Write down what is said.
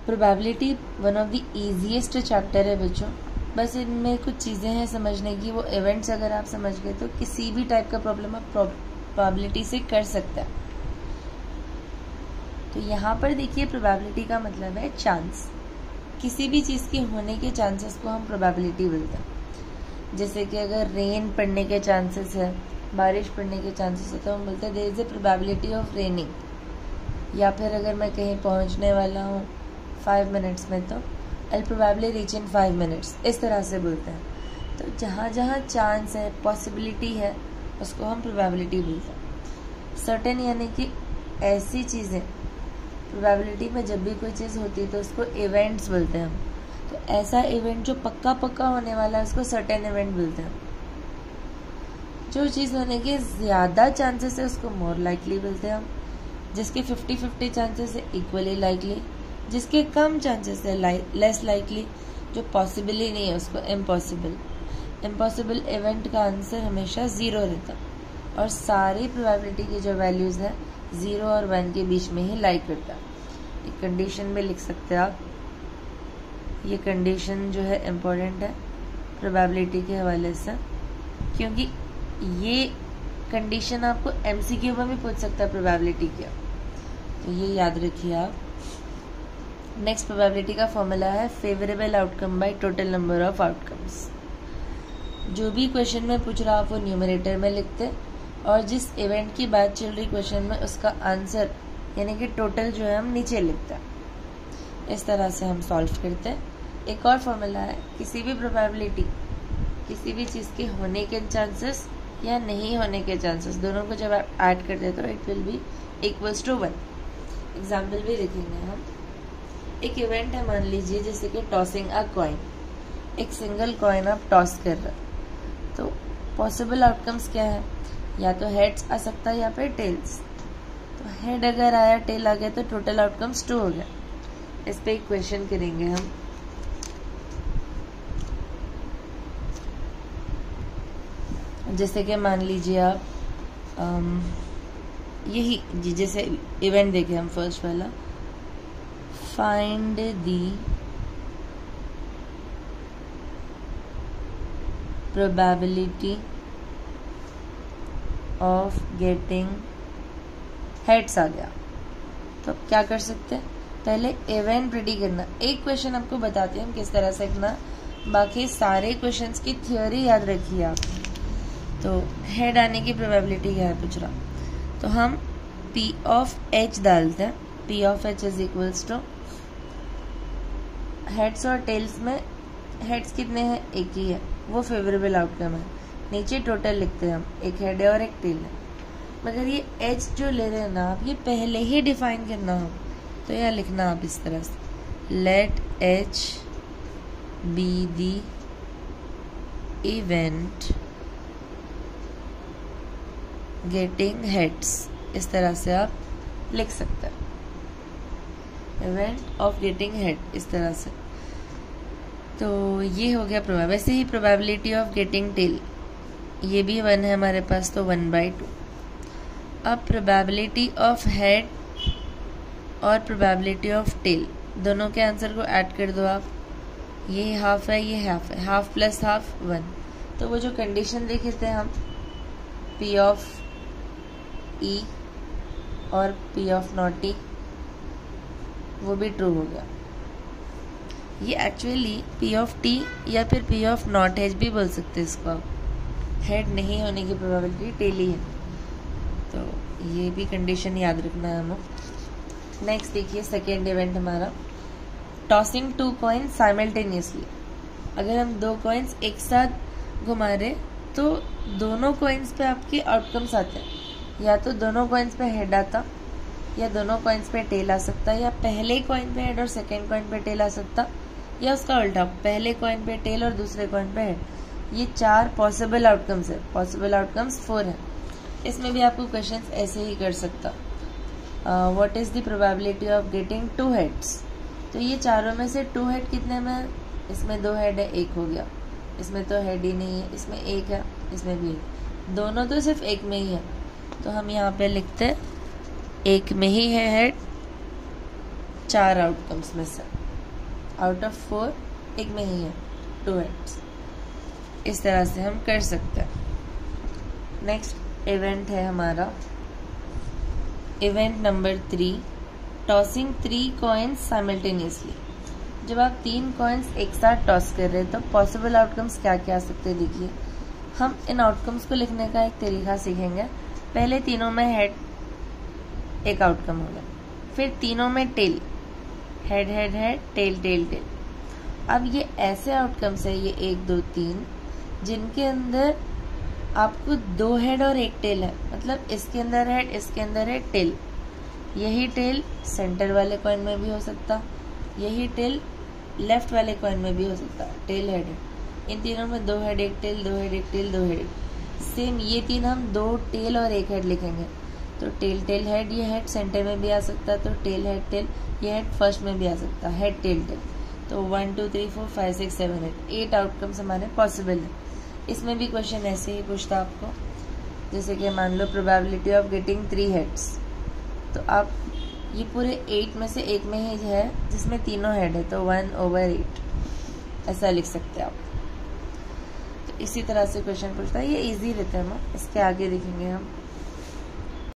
Probability one of the easiest chapter है बच्चों। बस इनमें कुछ चीज़ें हैं समझने की। वो इवेंट्स अगर आप समझ गए तो किसी भी टाइप का प्रॉब्लम आप प्रोबेबिलिटी से कर सकते हैं। तो यहाँ पर देखिए प्रोबेबिलिटी का मतलब है चांस। किसी भी चीज़ के होने के चांसेस को हम प्रोबेबिलिटी बोलते हैं। जैसे कि अगर रेन पड़ने के चांसेस है, बारिश पड़ने के चांसेस है, तो हम बोलते हैं there is a probability of raining. या फिर अगर मैं कहीं पहुँचने वाला हूँ 5 मिनट्स में, तो I probably reach in 5 minutes, इस तरह से बोलते हैं। तो जहाँ जहाँ चांस है, पॉसिबिलिटी है, उसको हम प्रोबेबिलिटी बोलते हैं। सर्टेन यानी कि ऐसी चीज़ें, प्रोबेबिलिटी में जब भी कोई चीज़ होती है तो उसको इवेंट्स बोलते हैं हम। तो ऐसा इवेंट जो पक्का पक्का होने वाला है उसको सर्टेन इवेंट बोलते हैं। जो चीज़ होने के ज़्यादा चांसेस है उसको मोर लाइकली बोलते हैं हम। जिसके 50-50 चांसेस है इक्वली लाइकली। जिसके कम चांसेस है लेस लाइकली। जो पॉसिबल ही नहीं है उसको इम्पॉसिबल। इम्पॉसिबल इवेंट का आंसर हमेशा 0 रहता है और सारी प्रोबेबिलिटी की जो वैल्यूज़ है 0 और 1 के बीच में ही लाई करता है। एक कंडीशन में लिख सकते हैं आप। ये कंडीशन जो है इम्पोर्टेंट है प्रोबेबिलिटी के हवाले से, क्योंकि ये कंडीशन आपको MCQ में भी पूछ सकता है प्रोबेबिलिटी का। तो ये याद रखिए आप। नेक्स्ट प्रोबेबिलिटी का फॉर्मूला है favourable outcome by total number of outcomes. जो भी क्वेश्चन में पूछ रहा आप वो न्यूमरेटर में लिखते और जिस इवेंट की बात चल रही क्वेश्चन में उसका आंसर यानी कि टोटल जो है हम नीचे लिखते हैं। इस तरह से हम सॉल्व करते हैं। एक और फॉर्मूला है किसी भी प्रोबेबिलिटी, किसी भी चीज़ के होने के चांसेस या नहीं होने के चांसेस, दोनों को जब आप ऐड कर देते हो it will be equals to 1। Example भी लिखेंगे हम। एक इवेंट है मान लीजिए जैसे कि टॉसिंग अ कॉइन। एक सिंगल कॉइन आप टॉस कर रहे हो, तो पॉसिबल आउटकम्स क्या है? या तो हेड्स आ सकता है या फिर टेल्स। तो हेड अगर आया, टेल आ गया तो टोटल आउटकम्स 2 हो गया। इस पे एक क्वेश्चन करेंगे हम। जैसे कि मान लीजिए आप यही जैसे इवेंट देखे हम फर्स्ट वाला, find the probability of getting heads आ गया। तो अब क्या कर सकते हैं? पहले इवेंट रेडी करना। एक क्वेश्चन आपको बताते हैं हम किस तरह से करना, बाकी सारे क्वेश्चंस की थ्योरी याद रखिए आप। तो हेड आने की प्रोबेबिलिटी क्या है पूछ रहा, तो हम P ऑफ H डालते हैं। P of H is equals two heads और टेल्स में हेड्स कितने हैं? एक ही है, वो फेवरेबल आउटकम है। नीचे टोटल लिखते हैं हम, एक हेड है और एक टेल है। मगर ये H जो ले रहे हैं ना आप, ये पहले ही डिफाइन करना हो तो यह लिखना आप इस तरह से, let H be the event getting heads. इस तरह से आप लिख सकते हैं, इवेंट ऑफ गेटिंग हेड, इस तरह से। तो ये हो गया प्रोबेबिलिटी। वैसे ही प्रोबेबिलिटी ऑफ गेटिंग टेल, ये भी 1 है हमारे पास, तो 1/2। अब प्रोबेबिलिटी ऑफ हेड और प्रोबेबिलिटी ऑफ टेल, दोनों के आंसर को ऐड कर दो आप। ये हाफ है, ये हाफ है, हाफ प्लस हाफ 1। तो वो जो कंडीशन देखे थे हम, P ऑफ E और P ऑफ नॉट E, वो भी ट्रू हो गया। ये एक्चुअली P ऑफ T या फिर P ऑफ नॉट H भी बोल सकते हैं इसको आप। हेड नहीं होने की प्रोबेबिलिटी टेल ही है, तो ये भी कंडीशन याद रखना है हमें। नेक्स्ट देखिए सेकेंड इवेंट हमारा, टॉसिंग 2 कॉइन्स साइमल्टेनियसली। अगर हम 2 कॉइन्स एक साथ घुमा रहे तो दोनों कॉइन्स पे आपके आउटकम्स आते हैं। या तो दोनों कॉइन्स पे हेड आता, या दोनों कॉइन्स पे टेल आ सकता, या पहले कॉइन पे हेड और सेकेंड कॉइन पे टेल आ सकता, या उसका उल्टा, पहले कॉइन पे टेल और दूसरे कॉइन पे हेड। ये 4 पॉसिबल आउटकम्स है। पॉसिबल आउटकम्स 4 है। इसमें भी आपको क्वेश्चंस ऐसे ही कर सकता, what is the probability of getting 2 heads. तो ये चारों में से 2 हेड कितने में है? इसमें 2 हेड है, 1 हो गया। इसमें तो हेड ही नहीं है, इसमें 1 है, इसमें भी 1। दोनों तो सिर्फ 1 में ही है, तो हम यहाँ पे लिखते हैं 1 में ही है हेड 4 आउटकम्स में से। आउट ऑफ 4 एक में ही है 2 हेड्स। इस तरह से हम कर सकते हैं। नेक्स्ट इवेंट है हमारा event number 3, tossing 3 coins simultaneously. जब आप 3 कॉइन्स एक साथ टॉस कर रहे हैं तो पॉसिबल आउटकम्स क्या क्या आ सकते हैं। देखिए, हम इन आउटकम्स को लिखने का एक तरीका सीखेंगे। पहले तीनों में हेड एक आउटकम होगा, फिर तीनों में tail, head head head, tail tail tail. अब ये ऐसे आउटकम्स है, ये 1 2 3, जिनके अंदर आपको 2 हेड और 1 टेल है। मतलब इसके अंदर हेड, इसके अंदर है टेल। यही टेल सेंटर वाले कॉइन में भी हो सकता, यही टेल लेफ्ट वाले कॉइन में भी हो सकता। टेल हेड है, इन तीनों में 2 head 1 tail, 2 head 1 tail, 2 head. Same ये तीन हम 2 टेल और 1 हेड लिखेंगे। तो टेल टेल हेड, ये हेड सेंटर में भी आ सकता, तो टेल हेड टेल, ये हेड फर्स्ट में भी आ सकता, हेड टेल टेल। तो 1 2 3 4 5 6 7 8 आउटकम्स हमारे पॉसिबल है। इसमें भी क्वेश्चन ऐसे ही पूछता आपको, जैसे कि मान लो प्रोबेबिलिटी ऑफ गेटिंग 3 हेड्स, तो आप ये पूरे 8 में से एक में ही है जिसमें तीनों हेड है, तो 1/8 ऐसा लिख सकते हैं आप। तो इसी तरह से क्वेश्चन पूछता है, ये इजी रहता है ना। इसके आगे देखेंगे हम